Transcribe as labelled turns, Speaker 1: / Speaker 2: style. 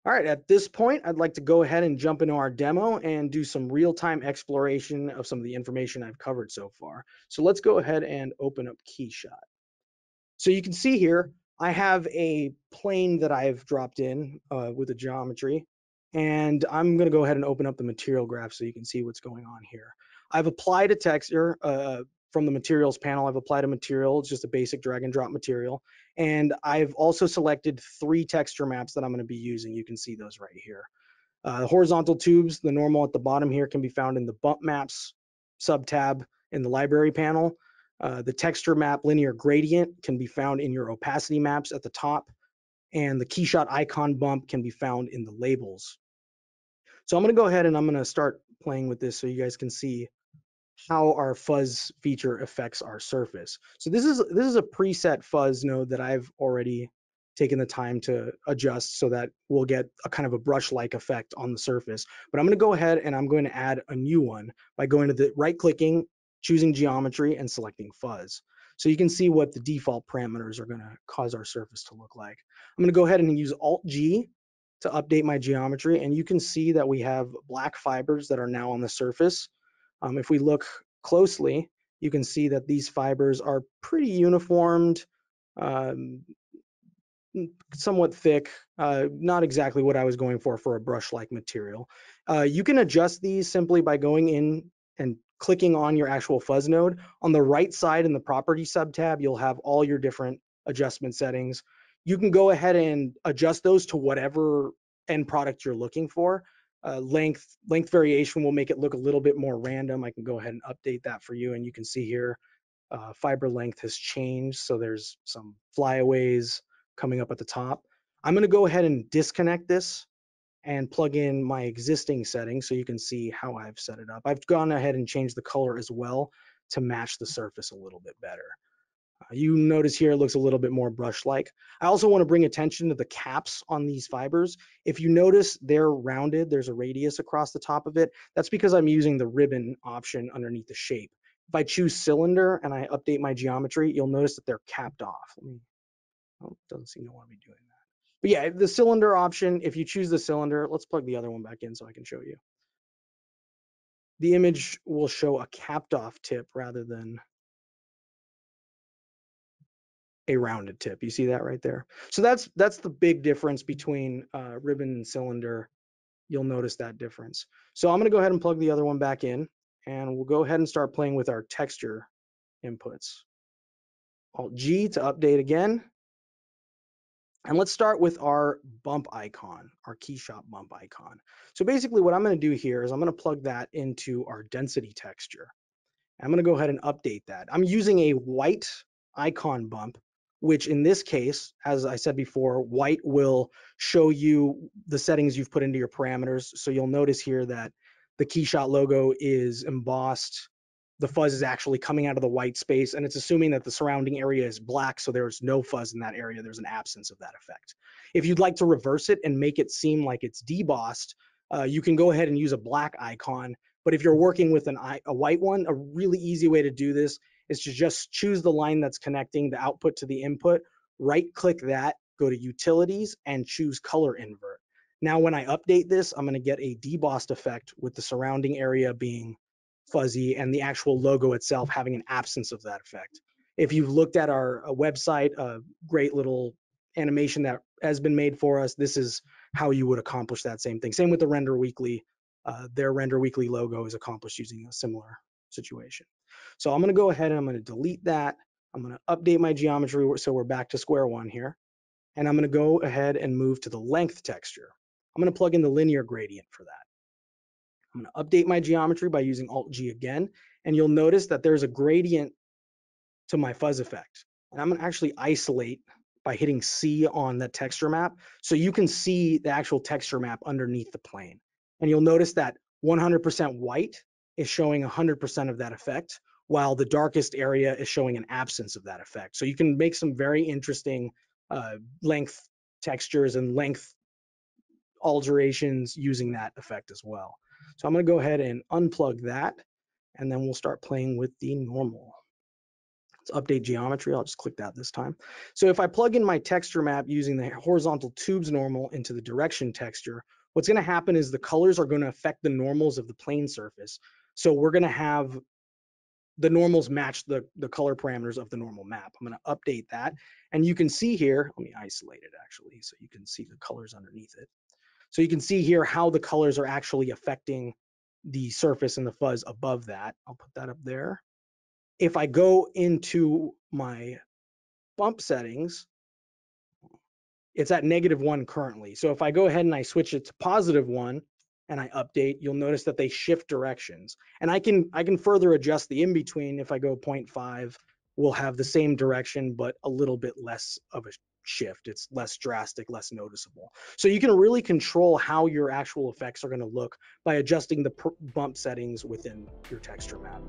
Speaker 1: All right, at this point, I'd like to go ahead and jump into our demo and do some real-time exploration of some of the information I've covered so far. So let's go ahead and open up KeyShot. So you can see here, I have a plane that I've dropped in with a geometry, and I'm going to go ahead and open up the material graph so you can see what's going on here. I've applied a texture from the materials panel. I've applied a material. It's just a basic drag and drop material. And I've also selected 3 texture maps that I'm going to be using. You can see those right here. The horizontal tubes, the normal at the bottom here, can be found in the bump maps subtab in the library panel. The texture map linear gradient can be found in your opacity maps at the top, and the KeyShot icon bump can be found in the labels. So I'm going to go ahead and I'm going to start playing with this so you guys can see how our fuzz feature affects our surface. So this is a preset fuzz node that I've already taken the time to adjust so that we'll get a kind of a brush-like effect on the surface. But I'm going to go ahead and I'm going to add a new one by going to the right-clicking, choosing geometry, and selecting fuzz. So you can see what the default parameters are going to cause our surface to look like. I'm going to go ahead and use Alt-G to update my geometry, and you can see that we have black fibers that are now on the surface. If we look closely, you can see that these fibers are pretty uniformed, somewhat thick, not exactly what I was going for a brush-like material. You can adjust these simply by going in and clicking on your actual fuzz node. On the right side in the property subtab, you'll have all your different adjustment settings. You can go ahead and adjust those to whatever end product you're looking for. Length variation will make it look a little bit more random. I can go ahead and update that for you, and you can see here fiber length has changed, so there's some flyaways coming up at the top. I'm going to go ahead and disconnect this and plug in my existing settings so you can see how I've set it up. I've gone ahead and changed the color as well to match the surface a little bit better. You notice here it looks a little bit more brush-like. I also want to bring attention to the caps on these fibers. If you notice they're rounded, there's a radius across the top of it. That's because I'm using the ribbon option underneath the shape. If I choose cylinder and I update my geometry, you'll notice that they're capped off. Oh, doesn't seem to want to be doing that. But yeah, the cylinder option, if you choose the cylinder, let's plug the other one back in so I can show you. The image will show a capped off tip rather than a rounded tip. You see that right there? So that's the big difference between ribbon and cylinder. You'll notice that difference. So I'm going to go ahead and plug the other one back in, and we'll go ahead and start playing with our texture inputs. Alt-G to update again. And let's start with our bump icon, our KeyShot bump icon. So basically what I'm going to do here is I'm going to plug that into our density texture. I'm going to go ahead and update that. I'm using a white icon bump, which in this case, as I said before, white will show you the settings you've put into your parameters. So you'll notice here that the KeyShot logo is embossed. The fuzz is actually coming out of the white space, and it's assuming that the surrounding area is black, so there's no fuzz in that area. There's an absence of that effect. If you'd like to reverse it and make it seem like it's debossed, you can go ahead and use a black icon. But if you're working with a white one, a really easy way to do this is to just choose the line that's connecting the output to the input, right-click that, go to Utilities, and choose Color Invert. Now, when I update this, I'm going to get a debossed effect with the surrounding area being fuzzy and the actual logo itself having an absence of that effect. If you've looked at our website, a great little animation that has been made for us, this is how you would accomplish that same thing. Same with the Render Weekly. Their Render Weekly logo is accomplished using a similar situation. So I'm going to go ahead and I'm going to delete that. I'm going to update my geometry so we're back to square one here. And I'm going to go ahead and move to the length texture. I'm going to plug in the linear gradient for that. I'm going to update my geometry by using Alt-G again, and you'll notice that there's a gradient to my fuzz effect. And I'm going to actually isolate by hitting C on the texture map, so you can see the actual texture map underneath the plane. And you'll notice that 100% white is showing 100% of that effect, while the darkest area is showing an absence of that effect. So you can make some very interesting length textures and length alterations using that effect as well. So I'm going to go ahead and unplug that, and then we'll start playing with the normal. Let's update geometry. I'll just click that this time. So if I plug in my texture map using the horizontal tubes normal into the direction texture, what's going to happen is the colors are going to affect the normals of the plane surface. So we're going to have the normals match the color parameters of the normal map. I'm going to update that. And you can see here, let me isolate it actually, so you can see the colors underneath it. So you can see here how the colors are actually affecting the surface and the fuzz above that. I'll put that up there. If I go into my bump settings, it's at -1 currently. So if I go ahead and I switch it to +1 and I update, you'll notice that they shift directions. And I can further adjust the in-between. If I go 0.5, we'll have the same direction, but a little bit less of a shift. It's less drastic, less noticeable. So you can really control how your actual effects are going to look by adjusting the bump settings within your texture map.